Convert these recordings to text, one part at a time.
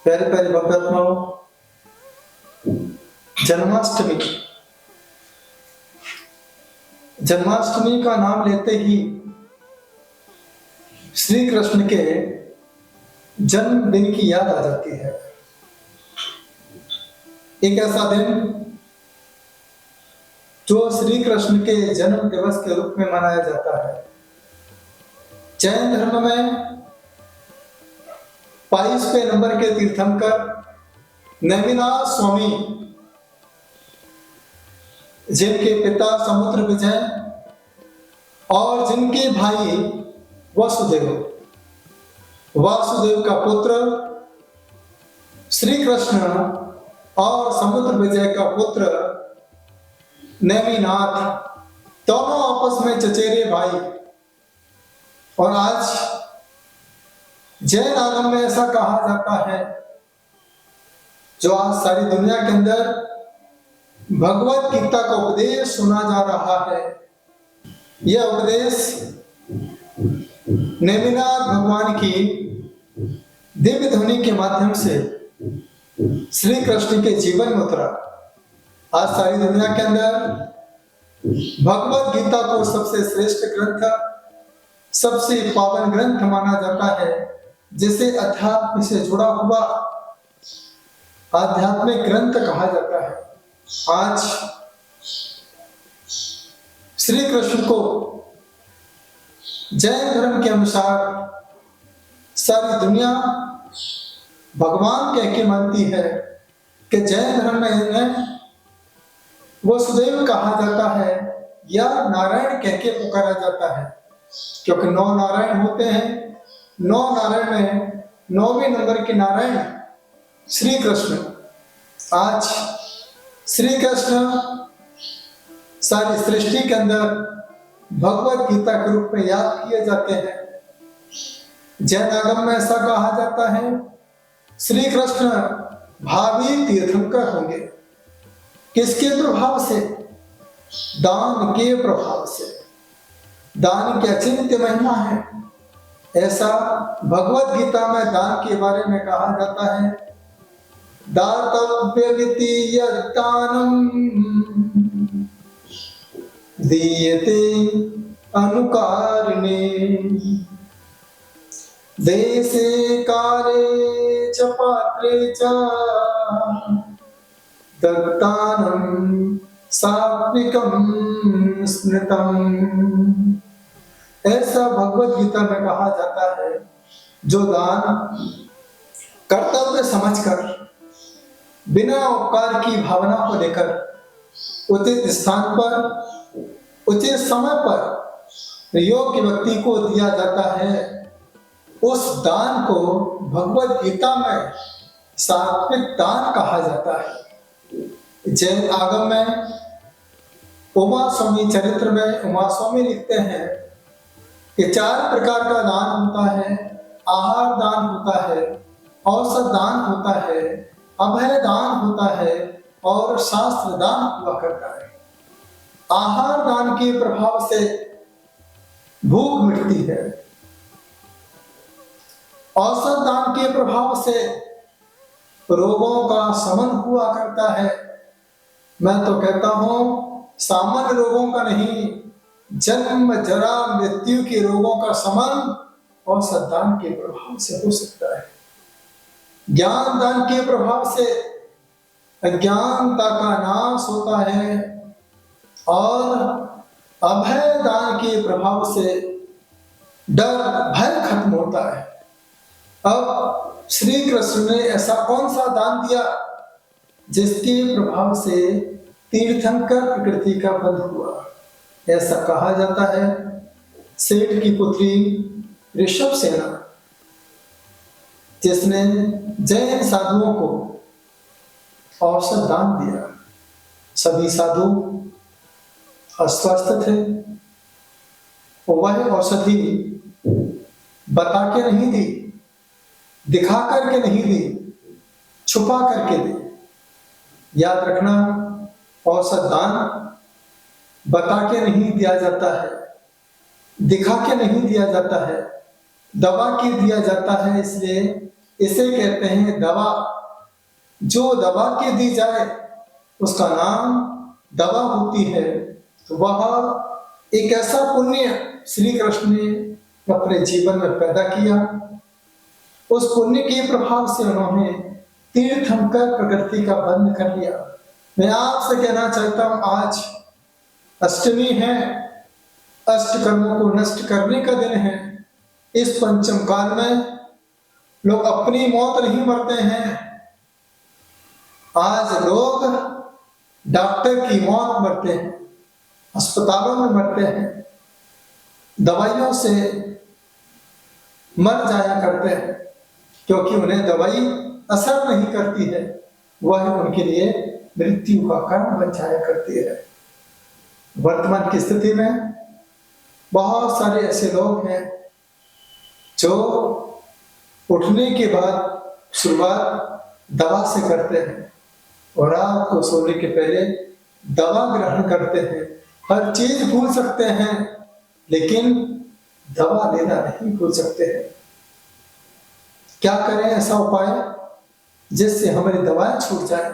प्यारे प्यारे भक्तात्माओं, जन्माष्टमी जन्माष्टमी का नाम लेते ही श्री कृष्ण के जन्मदिन की याद आ जाती है। एक ऐसा दिन जो श्री कृष्ण के जन्म दिवस के रूप में मनाया जाता है। जैन धर्म में 22वें नंबर के तीर्थंकर नेमिनाथ स्वामी, जिनके पिता समुद्र विजय और जिनके भाई वासुदेव का पुत्र श्री कृष्ण और समुद्र विजय का पुत्र नेमिनाथ, दोनों आपस में चचेरे भाई। और आज जैन आगम में ऐसा कहा जाता है, जो आज सारी दुनिया के अंदर भगवत गीता का उपदेश सुना जा रहा है। यह उपदेश नेमिनाथ भगवान की दिव्य ध्वनि के माध्यम से श्री कृष्ण के जीवन में उतरा। आज सारी दुनिया के अंदर भगवत गीता को सबसे श्रेष्ठ ग्रंथ, सबसे पावन ग्रंथ माना जाता है, जिसे अध्यात्म से जुड़ा हुआ आध्यात्मिक ग्रंथ कहा जाता है। आज श्री कृष्ण को जैन धर्म के अनुसार सारी दुनिया भगवान कह के मानती है कि जैन धर्म में इन्हें वसुदेव कहा जाता है या नारायण कह के पुकारा जाता है, क्योंकि 9 नारायण होते हैं। 9 नारायण में 9वें नंबर के नारायण श्री कृष्ण। आज श्री कृष्ण सारी सृष्टि के अंदर भगवत गीता के रूप में याद किए जाते हैं। जैन आगम में ऐसा कहा जाता है, श्री कृष्ण भावी तीर्थंकर होंगे। किसके प्रभाव से? दान के प्रभाव से। दान की अचिंत्य महिमा है। ऐसा भगवत गीता में दान के बारे में कहा जाता है, दातव्यमिति यद्दानम् दीयते अनुकारिणे देशे काले च पात्रे च दत्तानं सात्विकं स्मृतम्। ऐसा भगवत गीता में कहा जाता है, जो दान कर्तव्य समझकर बिना उपकार की भावना को लेकर उचित स्थान पर उचित समय पर योग्य व्यक्ति को दिया जाता है, उस दान को भगवत गीता में सात्विक दान कहा जाता है। जैन आगम में उमा स्वामी चरित्र में उमा स्वामी लिखते हैं कि 4 प्रकार का दान होता है। आहार दान होता है, औषध दान होता है, अभय दान होता है और शास्त्र दान हुआ करता है। आहार दान के प्रभाव से भूख मिटती है। औषध दान के प्रभाव से रोगों का शमन हुआ करता है। मैं तो कहता हूं, सामान्य रोगों का नहीं, जन्म जरा मृत्यु के रोगों का शमन औषध दान के प्रभाव से हो सकता है। ज्ञान दान के प्रभाव से अज्ञानता का नाश होता है और अभय दान के प्रभाव से डर भय खत्म होता है। अब श्री कृष्ण ने ऐसा कौन सा दान दिया जिसके प्रभाव से तीर्थंकर प्रकृति का वध हुआ? ऐसा कहा जाता है, सेठ की पुत्री ऋषभ सेना, जिसने जैन साधुओं को औषध दान दिया। सभी साधु अस्वस्थ थे, वह औषधि बता के नहीं दी, दिखा करके नहीं दी, छुपा करके दी। याद रखना, औषध दान बता के नहीं दिया जाता है, दिखा के नहीं दिया जाता है, दबा के दिया जाता है। इसलिए इसे कहते हैं दवा। जो दवा के दी जाए उसका नाम दवा होती है। तो वह एक ऐसा पुण्य श्री कृष्ण ने अपने जीवन में पैदा किया। उस पुण्य के प्रभाव से उन्होंने तीर्थम कर प्रकृति का बंध कर लिया। मैं आपसे कहना चाहता हूं, आज अष्टमी है, अष्ट कर्मों को नष्ट करने का दिन है। इस पंचम काल में लोग अपनी मौत नहीं मरते हैं, आज लोग डॉक्टर की मौत मरते हैं, अस्पतालों में मरते हैं, दवाइयों से मर जाया करते हैं, क्योंकि उन्हें दवाई असर नहीं करती है, वह उनके लिए मृत्यु का कारण बन जाया करती है। वर्तमान की स्थिति में बहुत सारे ऐसे लोग हैं जो उठने के बाद शुरुआत दवा से करते हैं और रात को सोने के पहले दवा ग्रहण करते हैं। हर चीज भूल सकते हैं लेकिन दवा लेना नहीं भूल सकते हैं। क्या करें ऐसा उपाय जिससे हमारी दवाएं छूट जाए?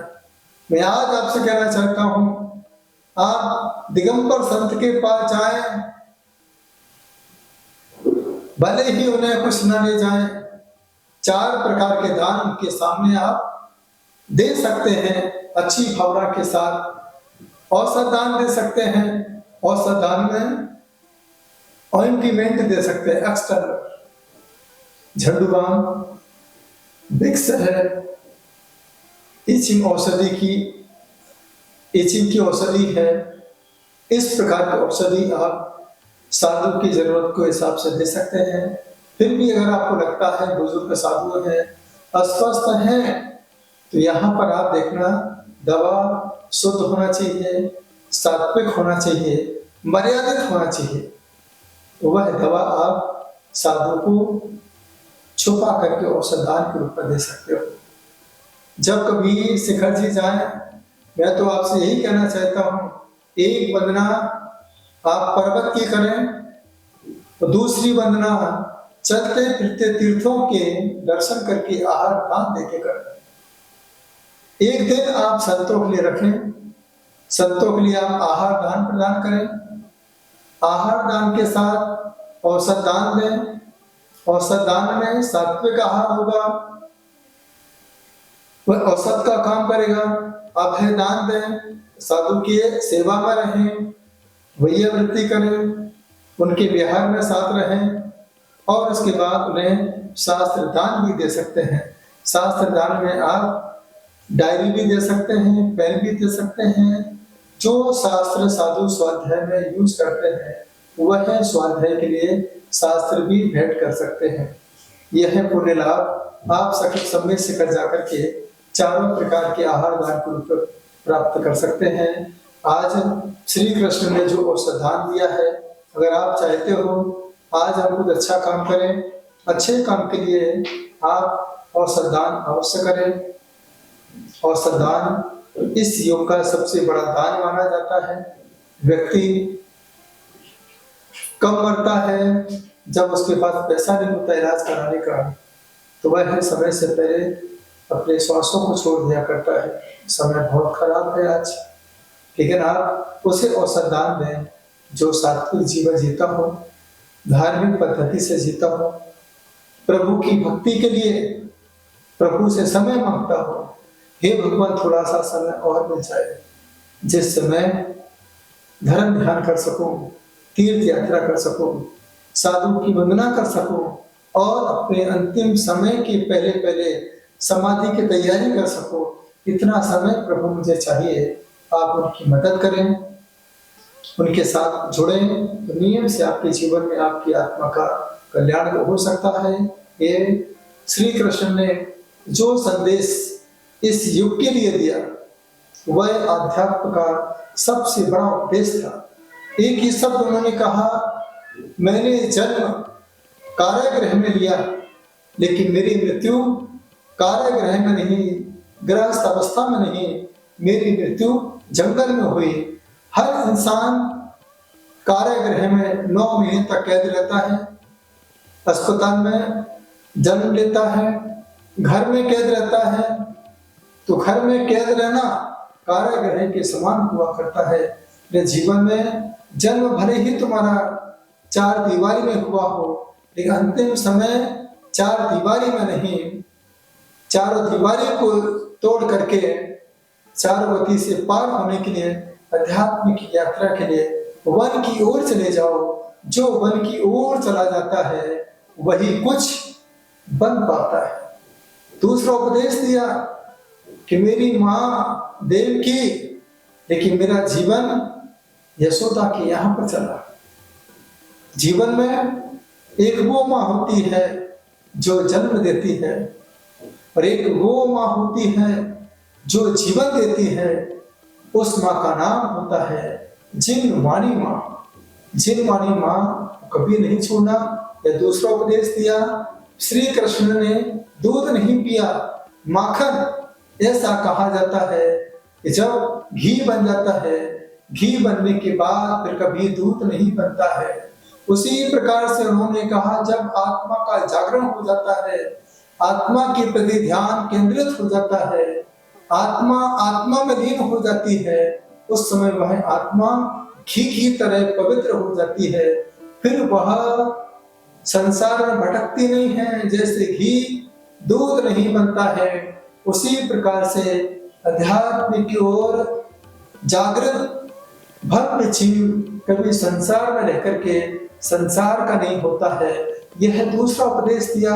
मैं आज आपसे कहना चाहता हूं, आप दिगंबर संत के पास जाएं, भले ही उन्हें कुछ न ले जाएं, 4 प्रकार के दान उनके सामने आप दे सकते हैं अच्छी भावना के साथ। औसत दान दे सकते हैं, औसत दान में ऑइंटमेंट दे सकते हैं, एक्सटर्नल झंडू बाम, विक्स है, इचिंग औषधि की, इचिंग की औषधि है। इस प्रकार की औषधि आप साधु की जरूरत को हिसाब से दे सकते हैं। फिर भी अगर आपको लगता है बुजुर्ग साधु है, अस्वस्थ हैं, तो यहाँ पर आप देखना दवा शुद्ध होना चाहिए, सात्विक होना चाहिए, मर्यादित होना चाहिए। वह दवा आप साधु को छुपा करके औषधान के रूप में दे सकते हो। जब कभी शिखर जी जाए, मैं तो आपसे यही कहना चाहता हूँ, एक वंदना आप पर्वत की करें और दूसरी वंदना चलते फिरते तीर्थों के दर्शन करके आहार दान देके करें। एक दिन आप संतों के लिए रखें, संतों के लिए आप आहार दान प्रदान करें, आहार दान के साथ औसत दान दें। औसत दान में सात्विक आहार होगा, वह औसत का काम करेगा। अभय दान दें, साधु की सेवा में रहें, वैया वृत्ति करें, उनके विहार में साथ रहें और उसके बाद उन्हें शास्त्र दान भी दे सकते हैं। शास्त्र दान में आप डायरी भी दे सकते हैं, पेन भी दे सकते हैं। जो शास्त्र साधु स्वाध्याय में यूज करते हैं वह स्वाध्याय के लिए शास्त्र भी भेंट कर सकते हैं। यह पुण्य लाभ आप सखत समय से कर जाकर के 4 प्रकार के आहार दान को प्राप्त कर सकते हैं। आज श्री कृष्ण ने जो औषध दान दिया है, अगर आप चाहते हो आज हम कुछ अच्छा काम करें, अच्छे काम के लिए आप औषध दान अवश्य करें। औषध दान इस युग का सबसे बड़ा दान माना जाता है। व्यक्ति कब मरता है? जब उसके पास पैसा नहीं होता इलाज कराने का, तो वह समय से पहले अपने श्वासों को छोड़ दिया करता है। समय बहुत खराब है आज, लेकिन आप उसे औषध दान दें जो सात्विक जीवन जीता हो, धार्मिक पद्धति से जीता हो, प्रभु की भक्ति के लिए प्रभु से समय मांगता हो। हे भगवान, थोड़ा सा समय और मिल जाए जिस समय धर्म ध्यान कर सकूं, तीर्थ यात्रा कर सकूं, साधु की वंदना कर सकूं और अपने अंतिम समय के पहले पहले समाधि की तैयारी कर सकूं। इतना समय प्रभु मुझे चाहिए। आप उनकी मदद करें, उनके साथ जुड़ें, तो नियम से आपके जीवन में आपकी आत्मा का कल्याण हो सकता है। ये श्री कृष्ण ने जो संदेश इस युग के लिए दिया वह आध्यात्म का सबसे बड़ा उपदेश था। एक ही शब्द उन्होंने कहा, मैंने जन्म कारागृह में लिया लेकिन मेरी मृत्यु कारागृह में नहीं, गृहस्थ अवस्था में नहीं, मेरी मृत्यु जंगल में हुई। हर इंसान कारागृह में 9 महीने तक कैद रहता है, अस्पताल में जन्म लेता है, घर में कैद रहता है तो घर में कैद रहना कारागृह के समान हुआ करता है। अपने जीवन में जन्म भले ही तुम्हारा चार दीवारी में हुआ हो, लेकिन अंतिम समय चार दीवारी में नहीं, चारों दीवारी को तोड़ करके चारवती से पार होने के लिए, आध्यात्मिक यात्रा के लिए वन की ओर चले जाओ। जो वन की ओर चला जाता है वही कुछ बन पाता है। दूसरा उपदेश दिया कि मेरी माँ देवकी, लेकिन मेरा जीवन यशोदा के यहाँ पर चला। जीवन में एक वो माँ होती है जो जन्म देती है और एक वो माँ होती है जो जीवन देती है। उस माँ का नाम होता है जिनवाणी माँ। जिनवाणी माँ कभी नहीं छोड़ना। या दूसरा उपदेश दिया, श्री कृष्ण ने दूध नहीं पिया, माखन। ऐसा कहा जाता है कि जब घी बन जाता है, घी बनने के बाद फिर कभी दूध नहीं बनता है। उसी प्रकार से उन्होंने कहा, जब आत्मा का जागरण हो जाता है, आत्मा के प्रति ध्यान केंद्रित हो जाता है, आत्मा में लीन हो जाती है, उस समय वह आत्मा घी की तरह पवित्र हो जाती है। फिर वह संसार में भटकती नहीं है। जैसे घी दूध नहीं बनता है, उसी प्रकार से अध्यात्म की ओर जागृत भव्य जीव कभी संसार में रह करके संसार का नहीं होता है। यह दूसरा उपदेश दिया।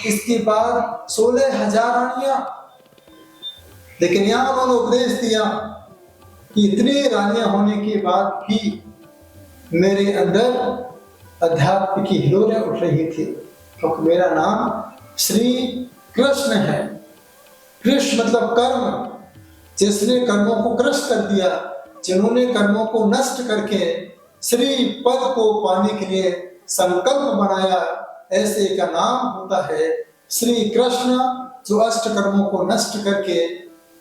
इसके बाद 16,000 रानियां, लेकिन यहां उन्होंने उपदेश दिया कि इतनी रानियां होने के बाद भी मेरे अंदर अध्यात्म की हिलोरें उठ रही थी, क्योंकि मेरा नाम श्री कृष्ण है। कृष्ण मतलब कर्म, जिसने कर्मों को कृष्ण कर दिया, जिन्होंने कर्मों को नष्ट करके श्री पद को पाने के लिए संकल्प बनाया, ऐसे का नाम होता है श्री कृष्ण। जो अष्ट कर्मों को नष्ट करके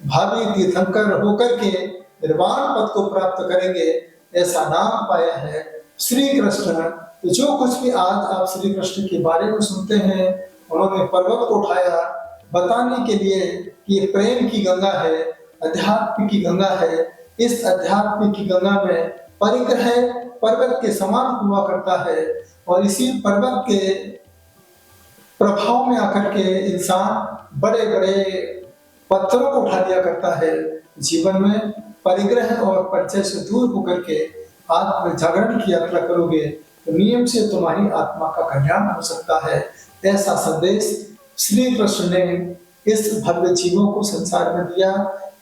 भावी तीर्थंकर होकर के निर्वाण पद को प्राप्त करेंगे, ऐसा नाम पाया है श्री कृष्ण। तो जो कुछ भी आज आप श्री कृष्ण के बारे में सुनते हैं, उन्होंने पर्वत को उठाया बताने के लिए कि ये प्रेम की गंगा है, अध्यात्म की गंगा है। इस अध्यात्म की गंगा में परिग्रह पर्वत के समान हुआ करता है, और इसी पर्वत के प्रभाव में आकर के इंसान बड़े बड़े पत्थरों को उठा दिया करता है। जीवन में परिग्रह और परिचय से दूर होकर के आत्म जागरण की यात्रा करोगे तो नियम से तुम्हारी आत्मा का कल्याण हो सकता है। ऐसा संदेश श्री कृष्ण ने इस भव्य जीवों को संसार में दिया।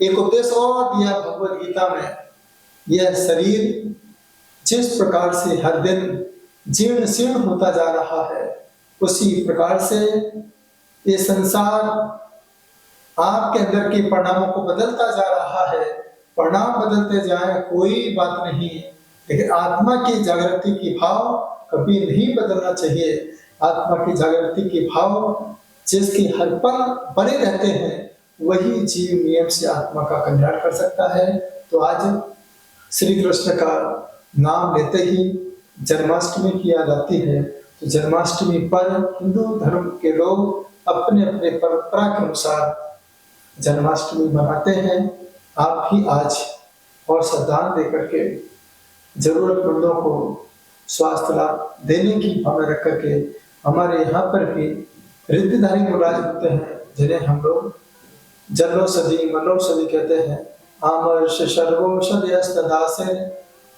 एक उपदेश और दिया भगवद गीता में, यह शरीर जिस प्रकार से हर दिन जीर्ण शीर्ण होता जा रहा है, उसी प्रकार से ये संसार आपके अंदर के परिणामों को बदलता जा रहा है। परिणाम बदलते जाए कोई बात नहीं, लेकिन आत्मा की जागृति की भाव कभी नहीं बदलना चाहिए। आत्मा की जागृति के भाव जिसके हर पल बने रहते हैं, वही जीव नियम से आत्मा का कल्याण कर सकता है। तो आज श्री कृष्ण का नाम लेते ही जन्माष्टमी की याद आती है। तो जन्माष्टमी पर हिंदू धर्म के लोग अपने अपने परंपरा के अनुसार जन्माष्टमी मनाते हैं। आप भी आज और श्रद्धांजलि दे करके जरूरतमंदों को स्वास्थ्य लाभ देने की भावना रख करके, हमारे यहाँ पर भी रिद्धिधारी महाराज होते हैं जिन्हें हम लोग जन्मौषधि मनौषधि कहते हैं। आमर्ष सर्वौषधयस्तदासे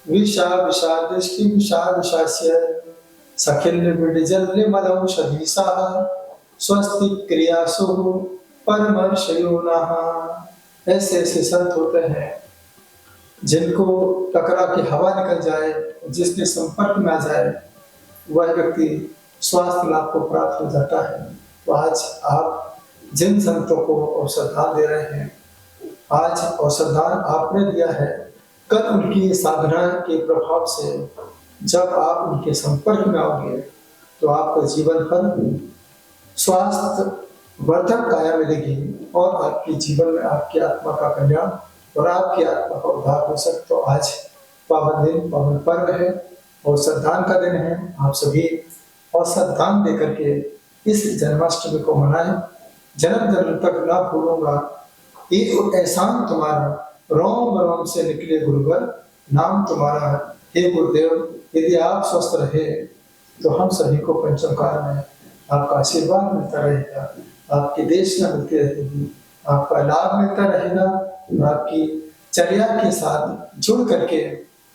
विषा विषादृष्टि विषादशास्य सखिल विडजल्य मलौषधीसा स्वस्ति क्रियासु परमर्षयोनः। ऐसे ऐसे संत होते हैं जिनको टकरा के हवा निकल जाए, जिसके संपर्क में आ जाए, वह व्यक्ति स्वास्थ्य लाभ को प्राप्त हो जाता है। तो आज आप जिन संतों को औषधान दे रहे हैं, आज औषधान आपने दिया है, कल उनकी साधना के प्रभाव से जब आप उनके संपर्क में आओगे तो आपका जीवन भर स्वास्थ्य वर्धक काया मिलेगी और आपके जीवन में आपकी आत्मा का कल्याण और आपकी आत्मा का उद्धार हो सकता। तो आज पावन दिन, पावन पर्व है, औषधान का दिन है। आप सभी औषधान दे करके इस जन्माष्टमी को मनाएं। जन्म जन्म तक ना भूलूंगा। एक एहसान तुम्हारा, रोम रोम से निकले गुरुवर, नाम तुम्हारा है। हे गुरुदेव, यदि आप स्वस्थ रहे तो हम सभी को पंचम काल में आपका आशीर्वाद मिलता रहेगा, आपकी देशना मिलती रहेगी, आपका लाभ मिलता रहेगा, और आपकी चर्या के साथ जुड़ करके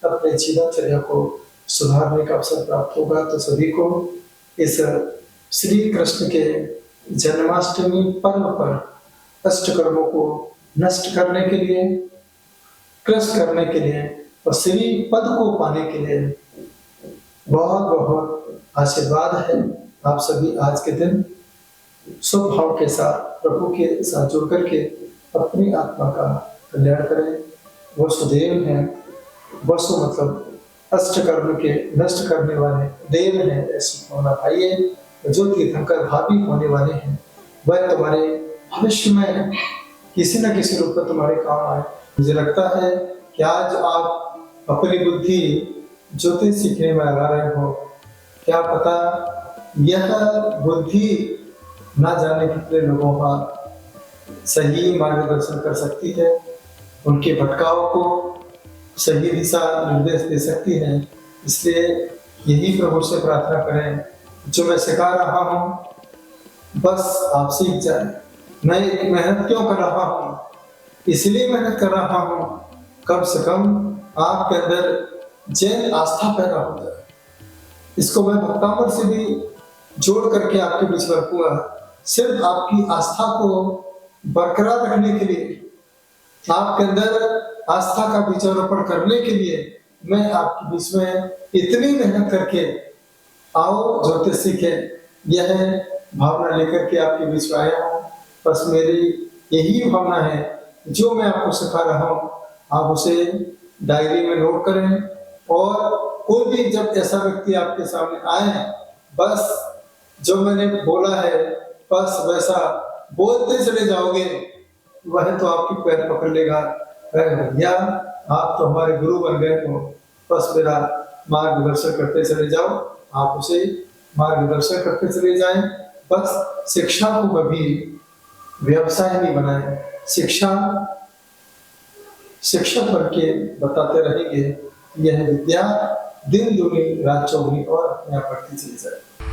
अपने जीवनचर्या को सुधारने का अवसर प्राप्त होगा। तो सभी को इस श्री कृष्ण के जन्माष्टमी पर्व पर अष्टकर्मों को नष्ट करने के लिए, कृष्ण करने के लिए और श्री पद को पाने के लिए बहुत बहुत आशीर्वाद है। आप सभी आज के दिन शुभ भाव के साथ प्रभु के साथ जुड़ करके अपनी आत्मा का कल्याण करें। वसुदेव हैं, वसु मतलब अष्टकर्म के नष्ट करने वाले, देव है ऐसी भावना पाइए। जो तीर्थंकर भावी होने वाले हैं वह तुम्हारे भविष्य में किसी न किसी रूप में तुम्हारे काम आए। मुझे लगता है कि आज आप अपनी बुद्धि ज्योतिष सीखने में लगा रहे हो, क्या पता यह बुद्धि ना जाने कितने लोगों का सही मार्गदर्शन कर सकती है, उनके भटकाव को सही दिशा निर्देश दे सकती है। इसलिए यही प्रभु से प्रार्थना करें, जो मैं सिखा रहा हूँ बस आप सीख जाए। मैं एक मेहनत क्यों कर रहा हूँ, इसलिए मेहनत कर रहा हूँ कम से कम आपके अंदर जैन आस्था पैदा हो जाए। इसको मैं भक्तामृत से भी जोड़ करके आपके बीच में रखूंगा, सिर्फ आपकी आस्था को बरकरार रखने के लिए, आपके अंदर आस्था का बीजारोपण करने के लिए मैं आपके बीच में इतनी मेहनत करके आओ ज्योतिष सीखे, यह भावना लेकर के आपके बीच में आया हूँ। बस मेरी यही भावना है, जो मैं आपको सिखा रहा हूँ आप उसे डायरी में नोट करें, और कोई भी जब ऐसा व्यक्ति आपके सामने आए, बस जो मैंने बोला है बस वैसा बोलते चले जाओगे, वह तो आपकी पैर पकड़ लेगा, भैया आप तो हमारे गुरु बन गए हो, बस मेरा मार्गदर्शन करते चले जाओ। आप उसे मार्गदर्शन करते चले जाएं। बस शिक्षा को कभी व्यवसाय नहीं बनाए, शिक्षा शिक्षक बन के बताते रहेंगे, यह विद्या दिन दुनी रात चौगुनी और अपने आप बढ़ती चली जाए।